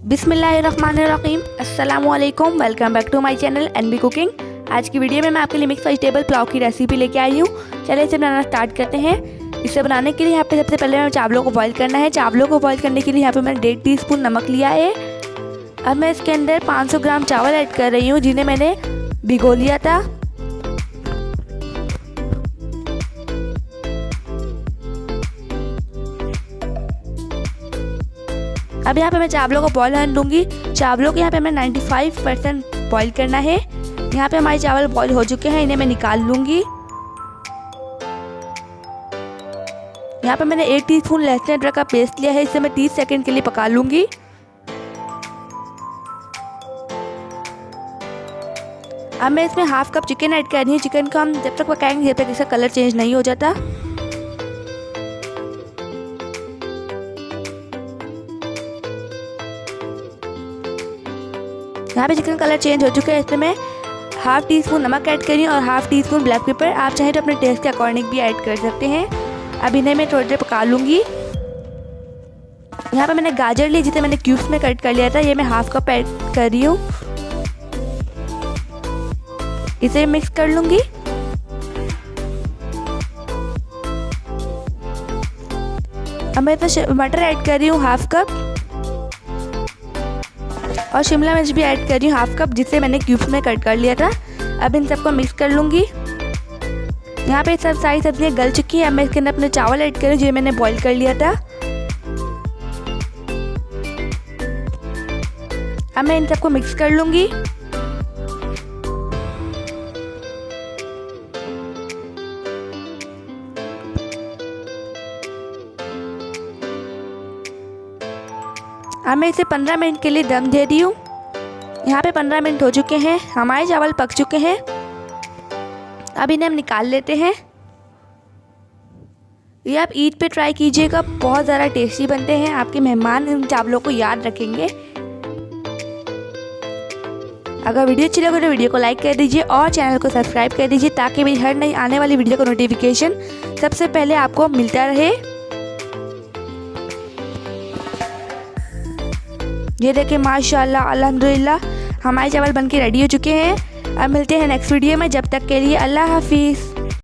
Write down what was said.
बिस्मिल्लाहिर्रहमानिर्रहीम, अस्सलामुअलैकुम। Welcome back to my channel NB cooking. आज की वीडियो में मैं आपके लिए मिक्स वेजिटेबल पुलाव की रेसिपी लेके आई हूँ। चलिए इसे बनाना स्टार्ट करते हैं। इसे बनाने के लिए यहाँ पे सबसे पहले चावलों को बॉईल करना है। चावलों को बॉईल करने के लिए यहाँ पे मैंने 1.5 टीस्पून नमक लिया है। अब मैं इसके अंदर 500 ग्राम चावल ऐड कर रही हूँ, जिन्हें मैंने भिगो लिया था। अब यहाँ पे मैं चावलों को बॉईल होने दूंगी। चावलों को यहाँ पे मैं 95% बॉईल करना है। यहाँ पे हमारे चावल बॉईल हो चुके हैं, इन्हें मैं निकाल लूंगी। यहाँ पे मैंने 1 टीस्पून लहसुन अदरक का पेस्ट लिया है, इसे मैं 30 सेकंड के लिए पका लूंगी। अब मैं इसमें हाफ कप चिकन ऐड कर रही हूँ। चिकन को हम जब तक पकाएंगे जब तक इसका कलर चेंज नहीं हो जाता। यहाँ पे चिकन कलर चेंज हो चुका है। इसमें मैं हाफ टी स्पून नमक ऐड करी और half tea spoon black pepper. आप चाहें तो अपने टेस्ट के अकॉर्डिंग भी ऐड कर सकते हैं। अब इन्हें मैं थोड़ी देर पका लूँगी। यहाँ पे मैंने गाजर ली, जिसे मैंने क्यूब्स में कट कर लिया था। ये मैं हाफ कप ऐड कर रही हूँ। इसे मिक्स कर लूँगी। अब मैं तो मटर ऐड कर रही हूँ हाफ कप, और शिमला मिर्च भी ऐड कर रही हूँ हाफ कप, जिसे मैंने क्यूब्स में कट कर लिया था। अब इन सबको मिक्स कर लूँगी। यहाँ पे सब सारी सब्जियाँ गल चुकी हैं। अब मैं इसके अंदर अपने चावल ऐड कर रही हूँ, जो मैंने बॉईल कर लिया था। अब मैं इन सबको मिक्स कर लूँगी। अब मैं इसे 15 मिनट के लिए दम दे रही हूँ। यहाँ पे 15 मिनट हो चुके हैं, हमारे चावल पक चुके हैं। अब इन्हें हम निकाल लेते हैं। ये आप ईद पे ट्राई कीजिएगा, बहुत ज़्यादा टेस्टी बनते हैं। आपके मेहमान इन चावलों को याद रखेंगे। अगर वीडियो अच्छी लगे तो वीडियो को लाइक कर दीजिए और चैनल को सब्सक्राइब कर दीजिए, ताकि मेरी हर नई आने वाली वीडियो का नोटिफिकेशन सबसे पहले आपको मिलता रहे। ये देखिए माशाल्लाह अल्हम्दुलिल्लाह हमारे चावल बनके रेडी हो चुके हैं। अब मिलते हैं नेक्स्ट वीडियो में। जब तक के लिए अल्लाह हाफिज़।